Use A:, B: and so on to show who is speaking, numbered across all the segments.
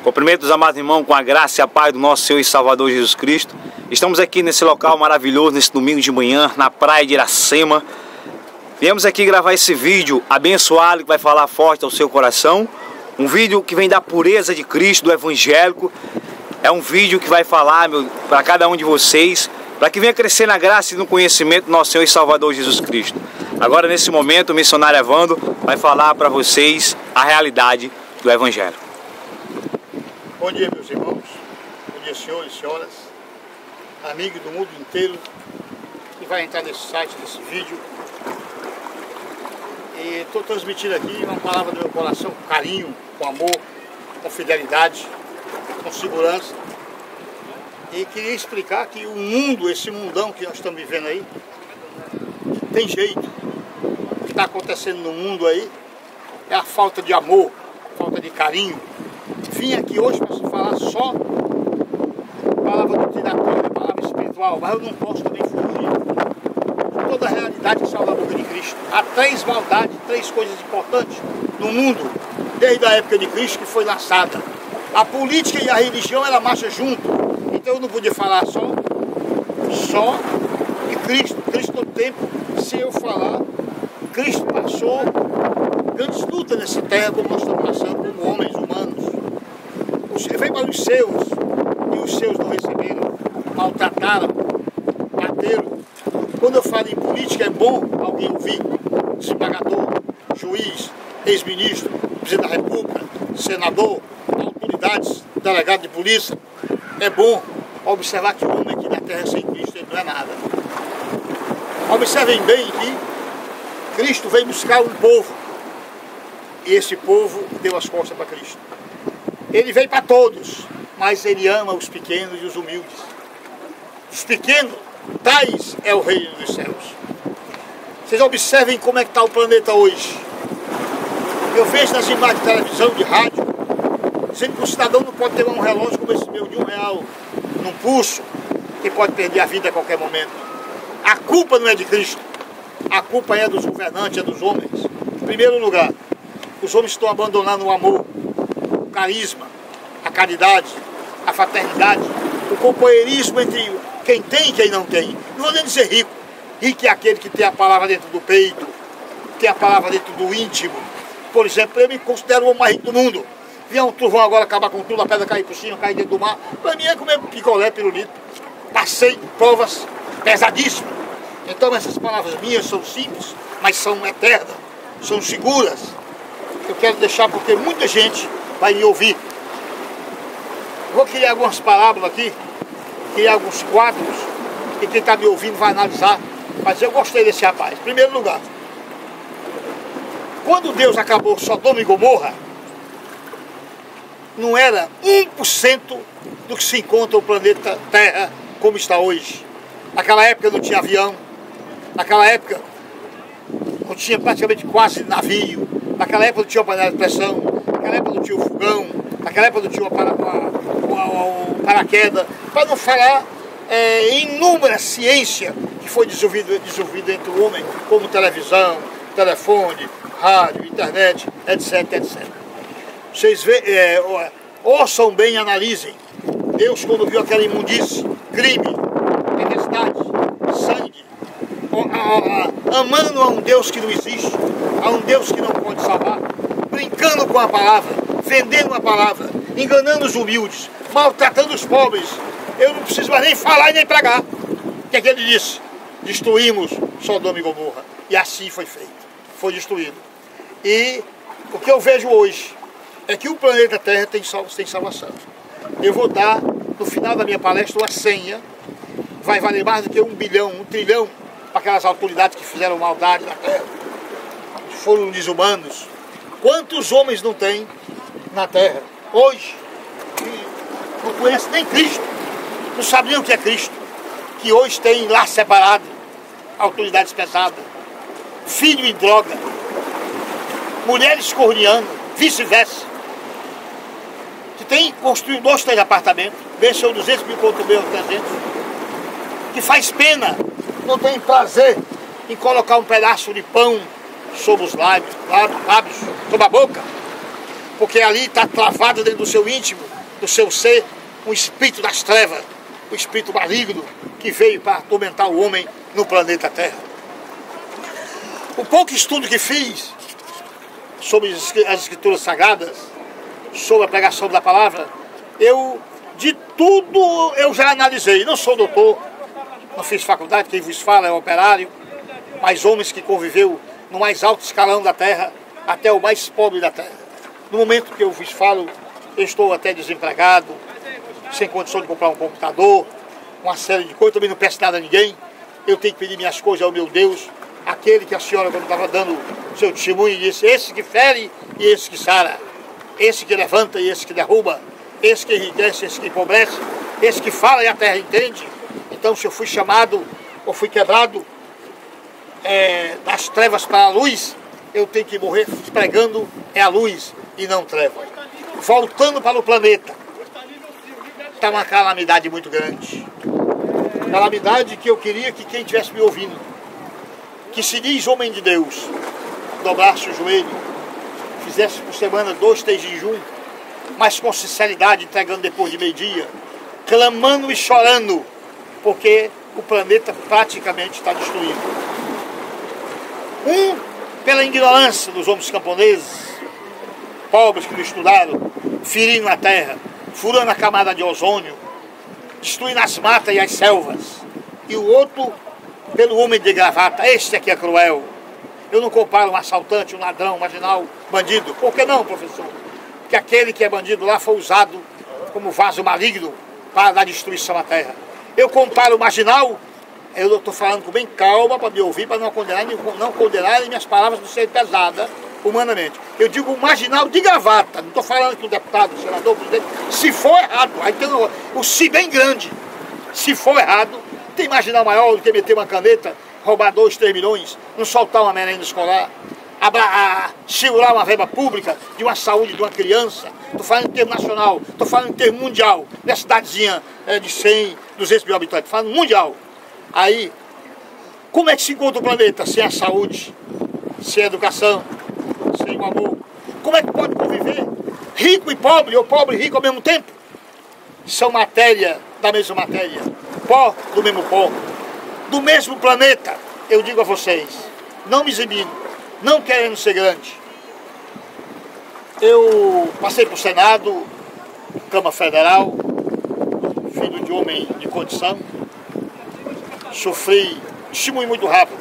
A: Cumprimento os amados irmãos com a graça e a paz do nosso Senhor e Salvador Jesus Cristo. Estamos aqui nesse local maravilhoso, nesse domingo de manhã, na praia de Iracema. Viemos aqui gravar esse vídeo abençoado que vai falar forte ao seu coração. Um vídeo que vem da pureza de Cristo, do evangélico. É um vídeo que vai falar para cada um de vocês, para que venha crescer na graça e no conhecimento do nosso Senhor e Salvador Jesus Cristo. Agora, nesse momento, o missionário Evandro vai falar para vocês a realidade do evangelho.
B: Bom dia, meus irmãos. Bom dia, senhores e senhoras, amigos do mundo inteiro que vai entrar nesse site, nesse vídeo. E estou transmitindo aqui uma palavra do meu coração com carinho, com amor, com fidelidade, com segurança. E queria explicar que o mundo, esse mundão que nós estamos vivendo aí, tem jeito. O que está acontecendo no mundo aí é a falta de amor, a falta de carinho. Vim aqui hoje para falar só palavra doutrinatória, palavra espiritual, mas eu não posso também fugir de toda a realidade que está na boca de Cristo. Há três maldades, três coisas importantes no mundo, desde a época de Cristo que foi lançada. A política e a religião, ela marcha junto. Então eu não podia falar só de Cristo. Cristo no tempo, se eu falar, Cristo passou grandes lutas nessa terra, como nós estamos passando, como homens humanos. Ele veio para os seus, e os seus não receberam, maltrataram, bateram. Quando eu falo em política, é bom alguém ouvir desembargador, juiz, ex-ministro, presidente da República, senador, autoridades, delegado de polícia. É bom observar que o homem aqui na terra sem Cristo ele não é nada. Observem bem que Cristo veio buscar um povo, e esse povo deu as costas para Cristo. Ele veio para todos, mas ele ama os pequenos e os humildes. Os pequenos, tais é o reino dos céus. Vocês observem como é que está o planeta hoje. Eu vejo nas imagens de televisão, de rádio, dizendo que o cidadão não pode ter um relógio como esse meu de R$1 num pulso, que pode perder a vida a qualquer momento. A culpa não é de Cristo. A culpa é dos governantes, é dos homens. Em primeiro lugar, os homens estão abandonando o amor, o carisma, a caridade, a fraternidade, o companheirismo entre quem tem e quem não tem. Não vou nem dizer rico. Rico é aquele que tem a palavra dentro do peito, tem a palavra dentro do íntimo. Por exemplo, eu me considero o homem mais rico do mundo. Vier um trovão agora acabar com tudo, a pedra cair por cima, cair dentro do mar. Para mim é comer picolé, pirulito. Passei provas pesadíssimas. Então essas palavras minhas são simples, mas são eternas, são seguras. Eu quero deixar porque muita gente vai me ouvir. Vou criar algumas parábolas aqui, criar alguns quadros, e quem está me ouvindo vai analisar. Mas eu gostei desse rapaz. Em primeiro lugar, quando Deus acabou Sodoma e Gomorra, não era 1% do que se encontra o planeta Terra como está hoje. Naquela época não tinha avião, naquela época não tinha praticamente quase navio, naquela época não tinha panela de pressão, naquela época não tinha o fogão, naquela época não tinha o paraquedas, para não falar inúmeras ciências que foi desenvolvida entre o homem, como televisão, telefone, rádio, internet, etc, etc. Vocês ouçam bem e analisem. Deus, quando viu aquela imundície, crime, tempestade, sangue, amando a um Deus que não existe, a um Deus que não pode salvar, brincando com a palavra, vendendo a palavra, enganando os humildes, maltratando os pobres, eu não preciso mais nem falar e nem pregar. O que é que ele disse? Destruímos Sodoma e Gomorra. E assim foi feito, foi destruído. E o que eu vejo hoje é que o planeta Terra tem salvação. Eu vou dar, no final da minha palestra, uma senha, vai valer mais do que 1 bilhão, 1 trilhão, para aquelas autoridades que fizeram maldade na Terra, foram desumanos. Quantos homens não tem na Terra hoje que não conhecem nem Cristo, não sabem nem o que é Cristo, que hoje tem lá separado, autoridades pesadas, filho em droga, mulheres corneando, vice-versa. Que tem construído 2, 3 apartamentos, venceu 200 mil contra o meu 300, que faz pena, não tem prazer em colocar um pedaço de pão sobre os lábios, sobre a boca. porque ali está travado dentro do seu íntimo, do seu ser, um espírito das trevas, o espírito maligno que veio para atormentar o homem no planeta Terra. O pouco estudo que fiz sobre as escrituras sagradas, sobre a pregação da palavra, de tudo eu já analisei. Não sou doutor, não fiz faculdade, quem vos fala é operário, mas homens que conviveu no mais alto escalão da terra, até o mais pobre da terra. No momento que eu vos falo, eu estou até desempregado, sem condição de comprar um computador, uma série de coisas, também não peço nada a ninguém. Eu tenho que pedir minhas coisas ao meu Deus, aquele que a senhora, quando estava dando seu testemunho, disse: esse que fere e esse que sara, esse que levanta e esse que derruba, esse que enriquece, esse que empobrece, esse que fala e a terra entende. Então, se eu fui chamado ou fui quebrado das trevas para a luz, eu tenho que morrer pregando a luz e não trevas. Voltando para o planeta, está uma calamidade muito grande. Calamidade que eu queria que quem estivesse me ouvindo, que se diz homem de Deus, dobrasse o joelho, fizesse por semana 2, 3 jejum, mas com sinceridade, entregando depois de meio-dia, clamando e chorando, porque o planeta praticamente está destruído. Pela ignorância dos homens camponeses, pobres que não estudaram, ferindo a terra, furando a camada de ozônio, destruindo as matas e as selvas. E o outro, pelo homem de gravata. Este aqui é cruel. Eu não comparo um assaltante, um ladrão, um marginal, bandido. Por que não, professor? Porque aquele que é bandido lá foi usado como vaso maligno para dar destruição à terra. Eu comparo o marginal, eu estou falando com bem calma para me ouvir, para não condenarem minhas palavras não serem pesadas humanamente. Eu digo o marginal de gravata, não estou falando que o deputado, o senador, o presidente, se for errado, aí tem o se bem grande. Se for errado, tem marginal maior do que meter uma caneta, roubar 2, 3 milhões, não soltar uma merenda escolar, segurar uma verba pública de uma saúde de uma criança. Estou falando em termo nacional, estou falando em termo mundial, nessa cidadezinha de 100, 200 mil habitantes, estou falando mundial. Aí, como é que se encontra o planeta sem a saúde, sem a educação, sem o amor? Como é que pode conviver rico e pobre, ou pobre e rico ao mesmo tempo? São matéria da mesma matéria, pó do mesmo pó, do mesmo planeta. Eu digo a vocês, não me exibindo, não querendo ser grande. Eu passei para o Senado, Câmara Federal, filho de homem de condição, sofri, testemunho muito rápido,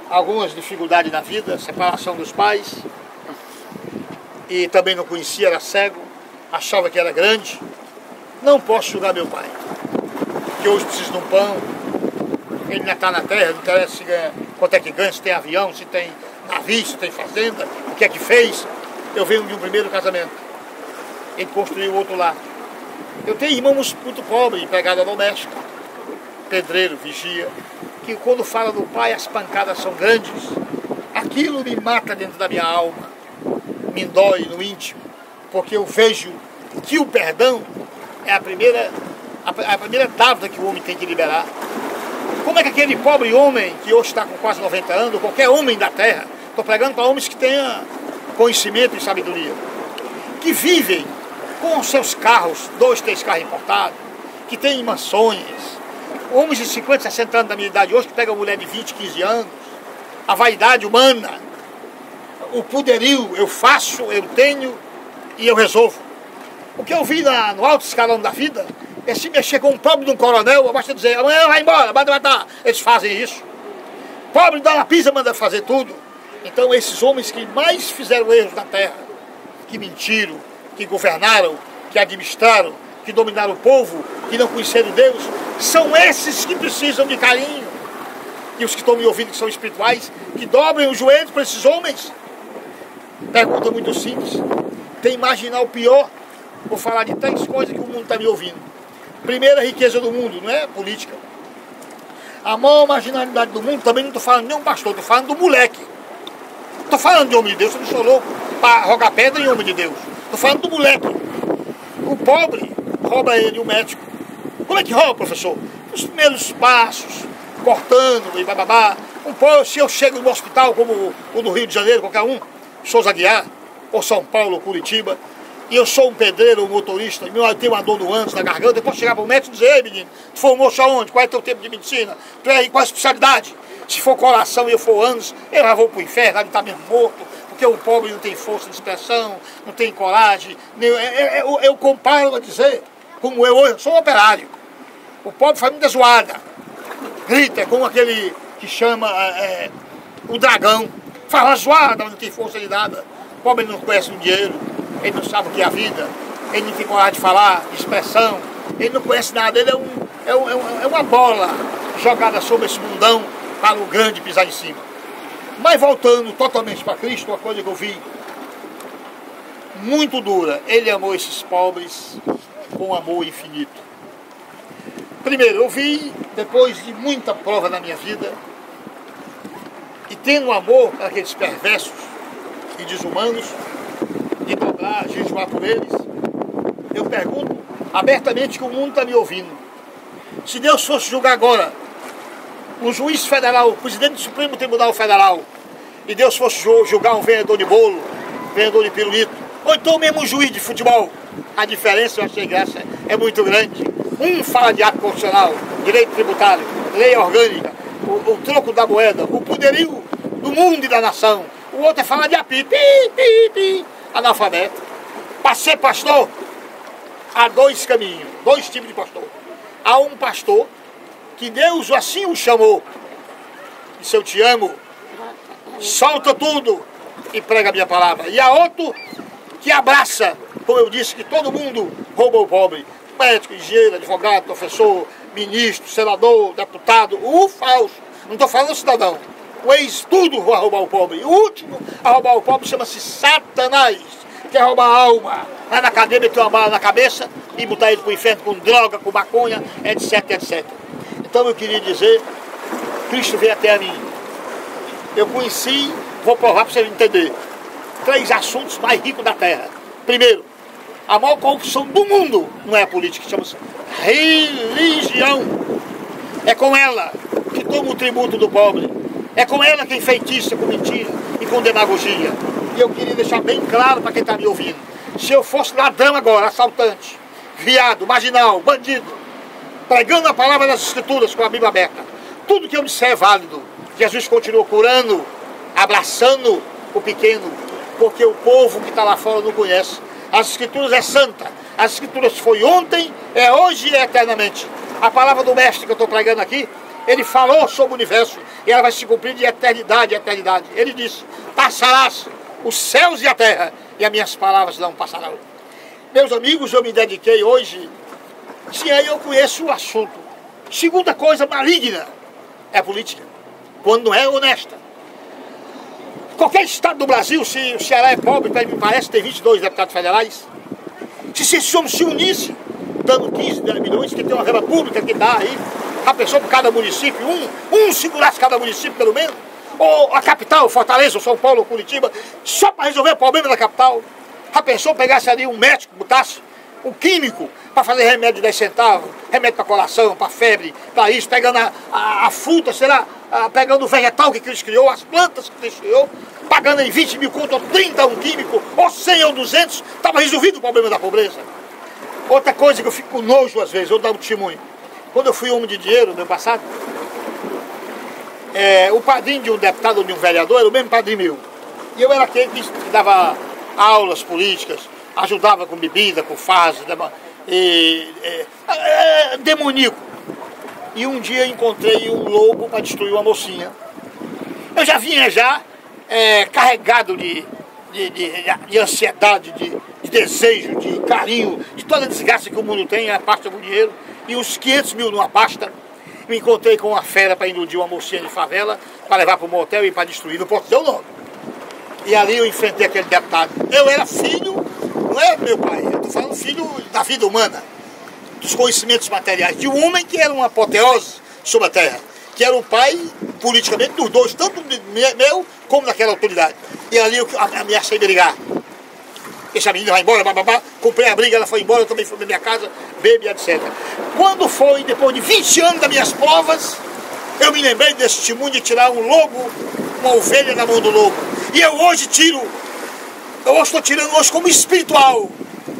B: algumas dificuldades na vida, separação dos pais, e também não conhecia, era cego, achava que era grande. Não posso julgar meu pai, que hoje precisa de um pão, ele ainda está na terra, não interessa se ganha, quanto é que ganha, se tem avião, se tem navio, se tem fazenda, o que é que fez. Eu venho de um primeiro casamento, ele construiu outro lá. Eu tenho irmãos muito pobres, empregada doméstica, pedreiro, vigia, que quando fala do pai as pancadas são grandes. Aquilo me mata dentro da minha alma, me dói no íntimo, porque eu vejo que o perdão é a primeira dádiva que o homem tem que liberar. Como é que aquele pobre homem que hoje está com quase 90 anos, qualquer homem da terra, estou pregando para homens que tenham conhecimento e sabedoria, que vivem com seus carros, 2, 3 carros importados, que têm mansões, homens de 50, 60 anos da minha idade hoje que pegam mulher de 20, 15 anos, a vaidade humana, o poderio, eu faço, eu tenho e eu resolvo. O que eu vi no alto escalão da vida é se mexer com um pobre de um coronel, basta dizer, amanhã vai embora, manda matar. Eles fazem isso. Pobre dá uma pisa, manda fazer tudo. Então esses homens que mais fizeram erros na terra, que mentiram, que governaram, que administraram, que dominaram o povo, que não conheceram Deus, são esses que precisam de carinho. E os que estão me ouvindo, que são espirituais, que dobrem os joelhos para esses homens. Pergunta muito simples. Tem marginal pior? Vou falar de 3 coisas que o mundo está me ouvindo. Primeira riqueza do mundo, não é política. A maior marginalidade do mundo, também não estou falando de nenhum pastor, estou falando do moleque. Estou falando de homem de Deus, eu não sou louco para rogar pedra em homem de Deus. Estou falando do moleque. O pobre rouba ele, o médico. Como é que rouba, professor? Os primeiros passos, cortando e bababá. Se eu chego no hospital, como o do Rio de Janeiro, qualquer um, Souza Aguiar, ou São Paulo, ou Curitiba, e eu sou um pedreiro, um motorista, e eu tenho uma dor no ânus, na garganta, eu posso chegar para o médico e dizer: ei, menino, tu formou-se aonde? Qual é o teu tempo de medicina? Tu é qual a especialidade? Se for coração e eu for ânus, eu já vou para o inferno, já está mesmo morto, porque o pobre não tem força de expressão, não tem coragem. Eu comparo a dizer, como eu hoje sou um operário, o pobre faz muita zoada, grita como aquele que chama o dragão, fala zoada, mas não tem força de nada. O pobre não conhece o dinheiro, ele não sabe o que é a vida, ele não tem coragem de falar, de expressão, ele não conhece nada, ele é uma bola jogada sobre esse mundão para o grande pisar em cima. Mas voltando totalmente para Cristo, uma coisa que eu vi muito dura, ele amou esses pobres com amor infinito. Primeiro, eu vi, depois de muita prova na minha vida, e tendo amor para aqueles perversos e desumanos, de dobrar, jejuar por eles, eu pergunto abertamente, que o mundo está me ouvindo: se Deus fosse julgar agora o juiz federal, o presidente do Supremo Tribunal Federal, e Deus fosse julgar um vendedor de bolo, vendedor de pirulito, ou então mesmo um juiz de futebol, a diferença, eu achei graça, é muito grande. Um fala de ato constitucional, direito tributário, lei orgânica, o troco da moeda, o poderio do mundo e da nação. O outro é falar de apito, analfabeto. Para ser pastor, há dois caminhos, dois tipos de pastor. Há um pastor que Deus assim o chamou, e se eu te amo, solta tudo e prega a minha palavra. E há outro que abraça, como eu disse, que todo mundo rouba o pobre: médico, engenheiro, advogado, professor, ministro, senador, deputado, o falso. Não estou falando cidadão. O ex-tudo vai roubar o pobre. E o último a roubar o pobre chama-se Satanás. Quer roubar a alma, vai na cadeia, meter uma bala na cabeça e botar ele para o inferno com droga, com maconha, etc, etc. Então eu queria dizer, Cristo veio até a mim. Eu conheci, vou provar para você entender, 3 assuntos mais ricos da terra. Primeiro, a maior corrupção do mundo não é a política, chama-se religião. É com ela que toma o tributo do pobre. É com ela que enfeitiça com mentira e com demagogia. E eu queria deixar bem claro para quem está me ouvindo: se eu fosse ladrão agora, assaltante, viado, marginal, bandido, pregando a palavra das Escrituras com a Bíblia aberta, tudo que eu disser é válido. Jesus continua curando, abraçando o pequeno, porque o povo que está lá fora não conhece. As Escrituras é santa. As Escrituras foi ontem, é hoje e é eternamente. A palavra do mestre que eu estou pregando aqui, ele falou sobre o universo e ela vai se cumprir de eternidade em eternidade. Ele disse: passarás os céus e a terra, e as minhas palavras não passarão. Meus amigos, eu me dediquei hoje, sim, aí eu conheço o assunto. Segunda coisa maligna é a política, quando não é honesta. Qualquer estado do Brasil, se o Ceará é pobre, me parece que tem 22 deputados federais, se esse homem se unisse, dando 15 milhões, que tem uma verba pública que dá aí, a pessoa por cada município, um segurasse cada município pelo menos, ou a capital, Fortaleza, São Paulo, Curitiba, só para resolver o problema da capital. A pessoa pegasse ali um médico, botasse um químico para fazer remédio de 10 centavos, remédio para coração, para febre, para isso, pegando a fruta, sei lá, pegando o vegetal que Cristo criou, as plantas que Cristo criou, pagando em 20 mil conto, ou 30 um químico, ou 100 ou 200, estava resolvido o problema da pobreza. Outra coisa que eu fico com nojo às vezes, eu dou um testemunho. Quando eu fui homem de dinheiro no ano passado, o padrinho de um deputado ou de um vereador era o mesmo padrinho meu. E eu era aquele que dava aulas políticas, ajudava com bebida, com fase, demoníaco. E um dia eu encontrei um lobo para destruir uma mocinha. Eu já vinha carregado de ansiedade, de desejo, de carinho, de toda a desgraça que o mundo tem, a pasta do dinheiro, e uns 500 mil numa pasta. Me encontrei com uma fera para iludir uma mocinha de favela, para levar para o motel e para destruir, não posso dizer o nome. E ali eu enfrentei aquele deputado. Eu era filho, não é meu pai, eu estou falando filho da vida humana, dos conhecimentos materiais, de um homem que era uma apoteose sobre a terra, que era o pai, politicamente, dos dois, tanto meu como daquela autoridade. E ali eu ameacei brigar. Essa menina vai embora, bababá, comprei a briga, ela foi embora, eu também fui na minha casa, bebe, etc. Quando foi, depois de 20 anos das minhas provas, eu me lembrei desse testemunho de tirar um lobo, uma ovelha na mão do lobo. E eu hoje tiro Eu estou tirando hoje como espiritual,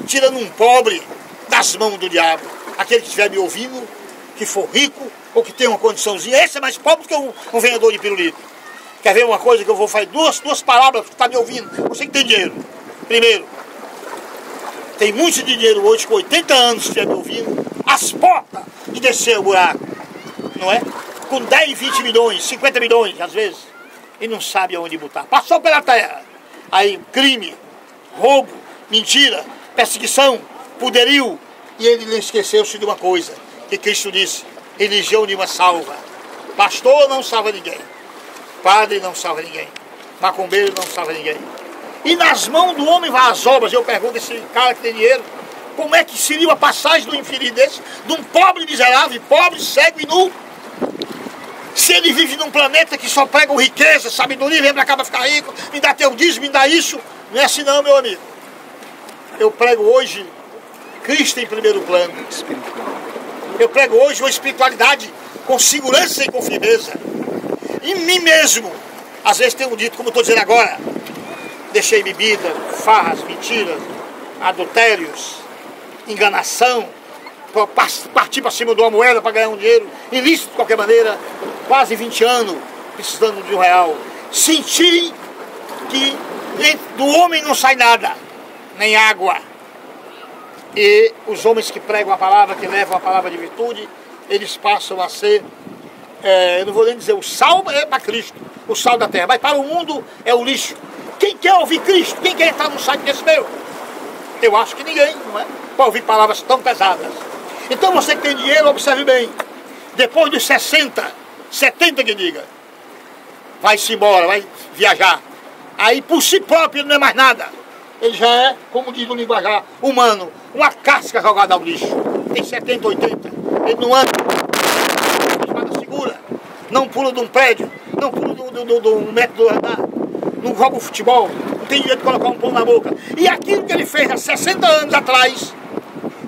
B: tirando um pobre das mãos do diabo. Aquele que estiver me ouvindo, que for rico ou que tenha uma condiçãozinha, esse é mais pobre que um vendedor de pirulito. Quer ver uma coisa que eu vou fazer? Duas palavras que está me ouvindo. Você que tem dinheiro. Primeiro, tem muito dinheiro hoje, com 80 anos, que estiver me ouvindo, as portas de descer o buraco, não é? Com 10, 20 milhões, 50 milhões, às vezes, e não sabe aonde botar. Passou pela terra. Aí, crime, roubo, mentira, perseguição, poderio. E ele esqueceu-se de uma coisa, que Cristo disse: religião nenhuma salva. Pastor não salva ninguém. Padre não salva ninguém. Macumbeiro não salva ninguém. E nas mãos do homem vai as obras. Eu pergunto a esse cara que tem dinheiro, como é que seria uma passagem do infeliz desse, de um pobre miserável, pobre, cego e nu? Se ele vive num planeta que só prega riqueza, sabedoria, vem pra cá pra ficar rico, me dá teu dízimo, me dá isso. Não é assim não, meu amigo. Eu prego hoje Cristo em primeiro plano. Eu prego hoje uma espiritualidade com segurança e com firmeza. Em mim mesmo, às vezes tenho dito, como eu estou dizendo agora, deixei bebida, farras, mentiras, adultérios, enganação, partir para cima de uma moeda para ganhar um dinheiro, ilícito de qualquer maneira, quase 20 anos precisando de R$1. Senti que do homem não sai nada, nem água. E os homens que pregam a palavra, que levam a palavra de virtude, eles passam a ser, eu não vou nem dizer, o sal é para Cristo, o sal da terra, mas para o mundo é o lixo. Quem quer ouvir Cristo? Quem quer entrar num site desse meu? Eu acho que ninguém, não é? Para ouvir palavras tão pesadas. Então você que tem dinheiro, observe bem. Depois dos 60, 70 que diga, vai-se embora, vai viajar. Aí por si próprio não é mais nada. Ele já é, como diz no linguajar humano, uma casca jogada ao lixo. Tem 70, 80. Ele não anda, espada segura, não pula de um prédio, não pula de um metro do andar, não joga o futebol, não tem dinheiro de colocar um pão na boca. E aquilo que ele fez há 60 anos atrás,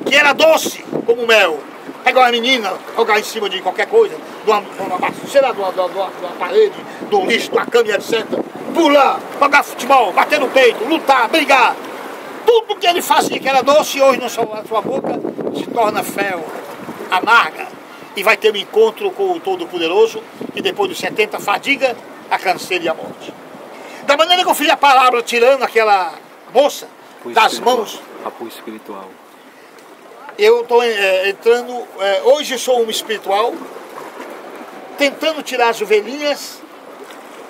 B: que era doce como mel, pegar uma menina, jogar em cima de qualquer coisa, de uma parede, de um lixo, de uma cama, etc. Pular, jogar futebol, bater no peito, lutar, brigar. Tudo que ele fazia que era doce, hoje na sua boca se torna fel, amarga. E vai ter um encontro com o Todo-Poderoso, que depois dos 70 fadiga a canseira e a morte. Da maneira que eu fiz a palavra tirando aquela moça das mãos.
A: Apoio espiritual.
B: Eu estou entrando, hoje eu sou um espiritual, tentando tirar as ovelhinhas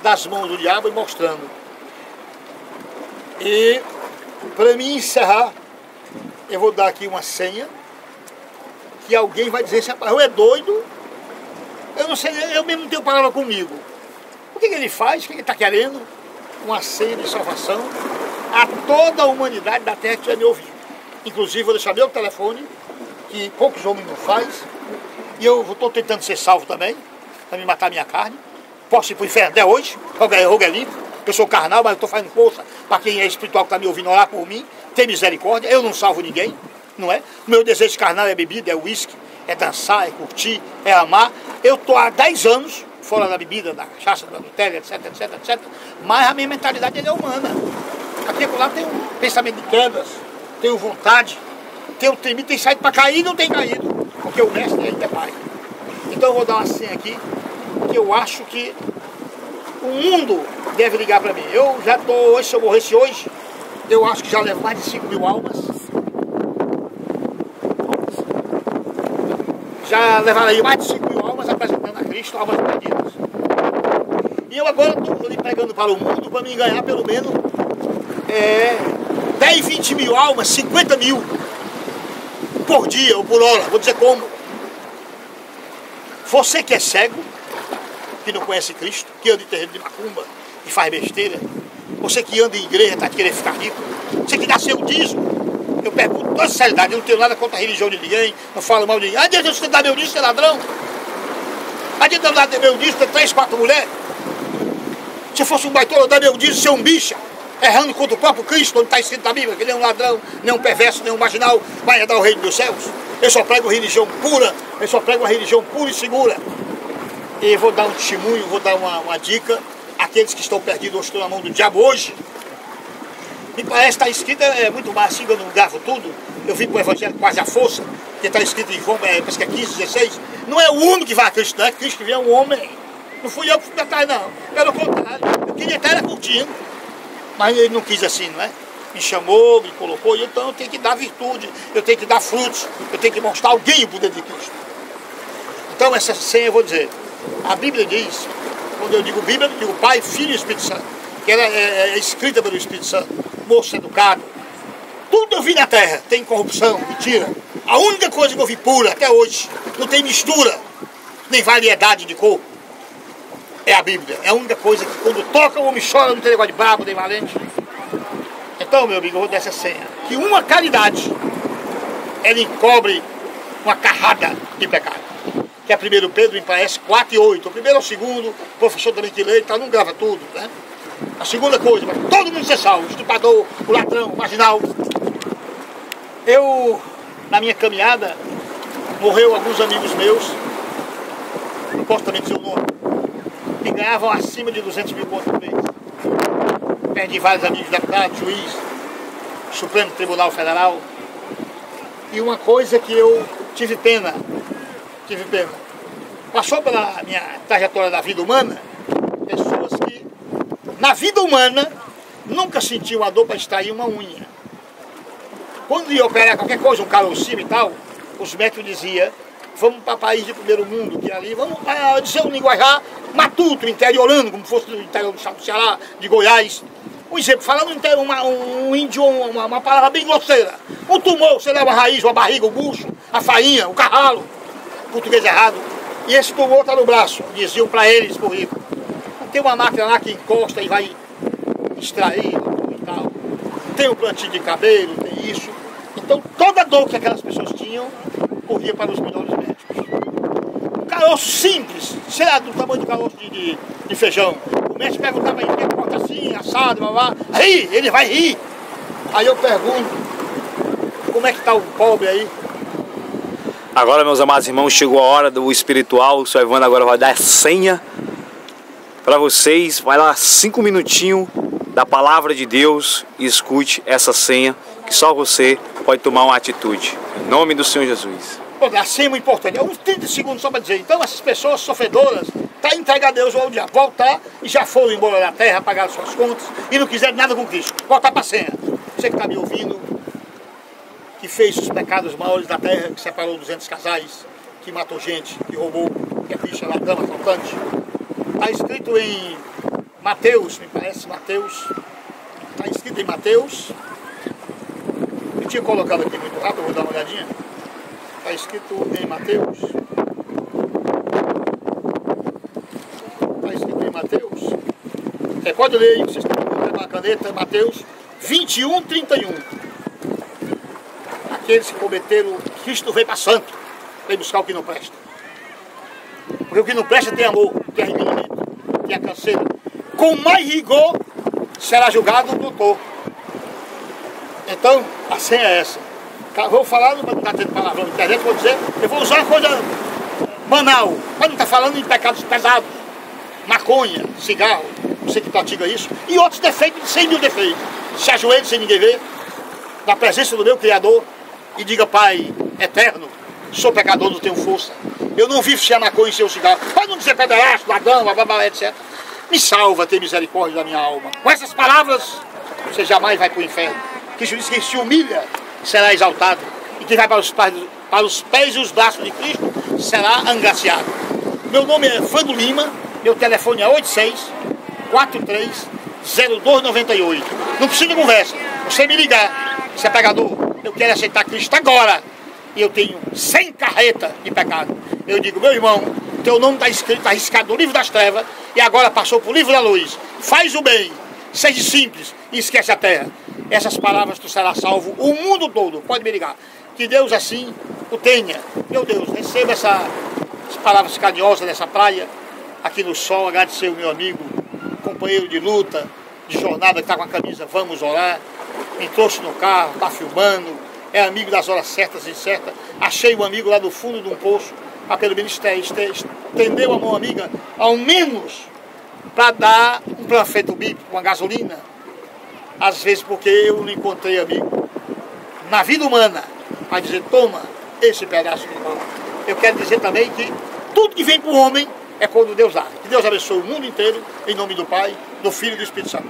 B: das mãos do diabo e mostrando. E para mim encerrar, eu vou dar aqui uma senha, que alguém vai dizer, esse rapaz é doido, eu não sei, eu mesmo não tenho palavra comigo. O que ele faz? O que ele está querendo? Uma senha de salvação a toda a humanidade da terra que estiver me ouvindo. Inclusive vou deixar meu telefone, que poucos homens não faz, e eu estou tentando ser salvo também, para me matar minha carne. Posso ir para o inferno até hoje, rogo é limpo, eu sou carnal, mas eu estou fazendo força para quem é espiritual que está me ouvindo orar por mim, ter misericórdia, eu não salvo ninguém, não é? O meu desejo carnal é bebida, é uísque, é dançar, é curtir, é amar. Eu estou há 10 anos fora da bebida, da cachaça, da adultério, etc, etc, etc, mas a minha mentalidade é humana. Aqui e lá tem um pensamento de quedas, tenho vontade, tenho temido, tem saído para cair e não tem caído, porque o mestre ainda é pai. Então eu vou dar uma senha aqui, que eu acho que o mundo deve ligar para mim. Eu já estou hoje, se eu morresse hoje, eu acho que já levo mais de 5.000 almas. Já levaria mais de 5.000 almas apresentando a Cristo, almas perdidas. E eu agora estou ali pregando para o mundo para me ganhar pelo menos 10, 20 mil almas, 50 mil por dia ou por hora. Vou dizer como. Você que é cego, que não conhece Cristo, que anda em terreno de macumba e faz besteira, você que anda em igreja, está querendo ficar rico, você que dá seu dízimo, eu pergunto com toda sinceridade, eu não tenho nada contra a religião de ninguém, não falo mal de ninguém. Adianta você dar meu dízimo, você é ladrão? Adianta eu dar meu dízimo, ter 3, 4 mulheres? Se eu fosse um baitola, eu dar meu dízimo, ser um bicha, errando contra o próprio Cristo, onde está escrito na Bíblia, que nem um ladrão, nem um perverso, nem um marginal vai herdar o reino dos céus. Eu só prego religião pura, eu só prego uma religião pura e segura. E vou dar um testemunho, vou dar uma dica. Aqueles que estão perdidos ou estão na mão do diabo hoje, Me parece que está escrito, é muito mais assim, eu não gravo tudo. Eu vim com o Evangelho quase à força, que está escrito em João, parece que é 15, 16. Não é o único que vai a Cristo, não é Cristo que vem, é um homem. Não fui eu que fui atrás, não. Pelo contrário, eu queria estar curtindo. Mas ele não quis assim, não é? Me chamou, me colocou, e então eu tenho que dar virtude, eu tenho que dar frutos, eu tenho que mostrar alguém o poder de Cristo. Então essa senha eu vou dizer. A Bíblia diz, quando eu digo Bíblia, eu digo Pai, Filho e Espírito Santo. Que ela é escrita pelo Espírito Santo, moço educado. Tudo eu vi na terra, tem corrupção, mentira. A única coisa que eu vi pura até hoje, não tem mistura, nem variedade de cor, é a Bíblia. É a única coisa que quando toca o homem chora, não tem negócio de brabo, nem valente. Então, meu amigo, eu vou dar essa senha. Que uma caridade, ela encobre uma carrada de pecado. Que é 1 Pedro, me parece, 4:8. O primeiro ou o segundo, o professor também que lê, então não grava tudo, né? A segunda coisa, para todo mundo ser salvo, o estuprador, o ladrão, o marginal. Eu, na minha caminhada, morreu alguns amigos meus, não posso também dizer o nome, que ganhavam acima de 200 mil contos por mês. Perdi vários amigos, deputados, juiz, Supremo Tribunal Federal. E uma coisa que eu tive pena, passou pela minha trajetória da vida humana, pessoas que, na vida humana, nunca sentiu a dor para extrair uma unha. Quando ia operar qualquer coisa, um carocinho e tal, os médicos diziam, vamos para país de primeiro mundo, que ali, vamos para dizer um linguajar matuto, interiorano, como fosse no interior do Ceará, de Goiás. Um exemplo, falando um índio, uma palavra bem grosseira. Um tumor, você leva a raiz, a barriga, o bucho, a fainha, o carralo, português errado. E esse tumor está no braço, diziam para eles, por rico. Tem uma máquina lá que encosta e vai extrair e tal. Tem um plantio de cabelo, tem isso. Então toda dor que aquelas pessoas tinham, corria para os melhores médicos. Um caroço simples, sei lá, do tamanho do caroço de feijão. O médico perguntava aí, quer que corta assim, assado, blá, blá. Ri, ele vai rir. Aí eu pergunto, como é que está o pobre aí?
A: Agora, meus amados irmãos, chegou a hora do espiritual. O senhor Evandro agora vai dar a senha para vocês. Vai lá 5 minutinhos da palavra de Deus e escute essa senha, que só você pode tomar uma atitude. Em nome do Senhor Jesus.
B: A senha é muito importante. É uns 30 segundos só para dizer. Então essas pessoas sofredoras está entregue a Deus ou ao diabo. Voltar e já foram embora da terra, pagaram suas contas e não quiseram nada com Cristo. Voltar para a senha. Você que está me ouvindo, que fez os pecados maiores da terra, que separou 200 casais, que matou gente, que roubou, que é bicha, ladrão, assaltante. Está escrito em Mateus, me parece, Mateus. Está escrito em Mateus. Eu tinha colocado aqui muito rápido, eu vou dar uma olhadinha. Está escrito em Mateus. Está escrito em Mateus. Pode ler aí, vocês estão com uma caneta, Mateus 21:31. Aqueles que cometeram, Cristo veio para santo, veio buscar o que não presta. Porque o que não presta tem amor, tem arrependimento, tem a canseira. Com mais rigor será julgado o doutor. Então, a senha é essa. Vou falar, não está tendo palavrão na internet, vou dizer, eu vou usar uma coisa banal, mas não está falando em pecados pesados. Maconha, cigarro, você que pratica isso, e outros defeitos, 100 mil defeitos. Se ajoelhe sem ninguém ver, na presença do meu Criador, e diga, Pai eterno, sou pecador, não tenho força. Eu não vivo sem a maconha e sem o cigarro. Pode não dizer pederasta, ladrão, blá, etc. Me salva, tem misericórdia da minha alma. Com essas palavras, você jamais vai para o inferno. Cristo diz que quem se humilha será exaltado. E quem vai para os pés e os braços de Cristo será angraciado. Meu nome é Fando Lima, meu telefone é 86-43-0298. Não precisa de conversa. Você me ligar, você é pecador, eu quero aceitar Cristo agora. E eu tenho 100 carretas de pecado. Eu digo, meu irmão, teu nome está escrito, está arriscado no livro das trevas e agora passou para o livro da luz. Faz o bem, seja simples e esquece a terra. Essas palavras tu serás salvo o mundo todo. Pode me ligar. Que Deus assim o tenha. Meu Deus, receba essas palavras carinhosas dessa praia, aqui no sol. Agradecer o meu amigo, companheiro de luta, de jornada, que está com a camisa Vamos Orar. Me trouxe no carro, está filmando. É amigo das horas certas e incertas. Achei um amigo lá no fundo de um poço, para pelo menos estendeu a mão amiga, ao menos para dar um panfleto bíblico, uma gasolina. às vezes porque eu não encontrei amigo na vida humana a dizer, toma esse pedaço de pão. Eu quero dizer também que tudo que vem para o homem é quando Deus dá. Que Deus abençoe o mundo inteiro, em nome do Pai, do Filho e do Espírito Santo.